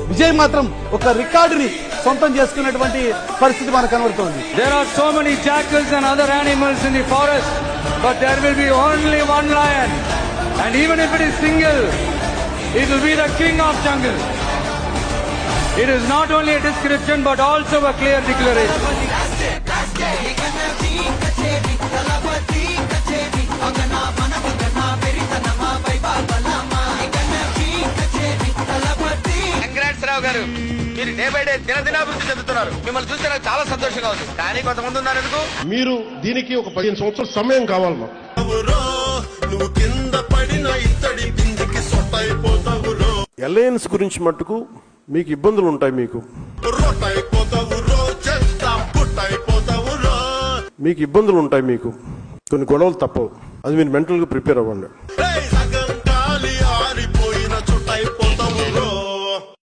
విజయ్ మాత్రం ఒక రికార్డుని సొంతం చేసుకున్నటువంటి పరిస్థితి మనకు కనబడుతోంది. There are so many jackals and other animals in the forest, but there will be only one lion, and even if it is single, it will be the king of jungle. It is not only a description but also a clear declaration. Congrats Rao garu, మీరు day by day దినదినాభివృద్ధి చెందుతున్నారు. మిమ్మల్ని చూస్తే నాకు చాలా సంతోషంగా ఉంది. కానీ కొంతమంది ఉన్నారు ఎందుకు, మీరు దీనికి ఒక 15 సంవత్సరాల సమయం కావాలి మాకు. నువ్వు కింద పడిన ఇత్తడి బిందికి సొట్టైపోతావురో. అలయన్స్ గురించి మట్టుకు మీకు ఇబ్బందులు ఉంటాయి. మీకు ఇబ్బందులు ఉంటాయి. మీకు కొన్ని గొడవలు తప్పవు. అది మీరు మెంటల్గా ప్రిపేర్ అవ్వండి.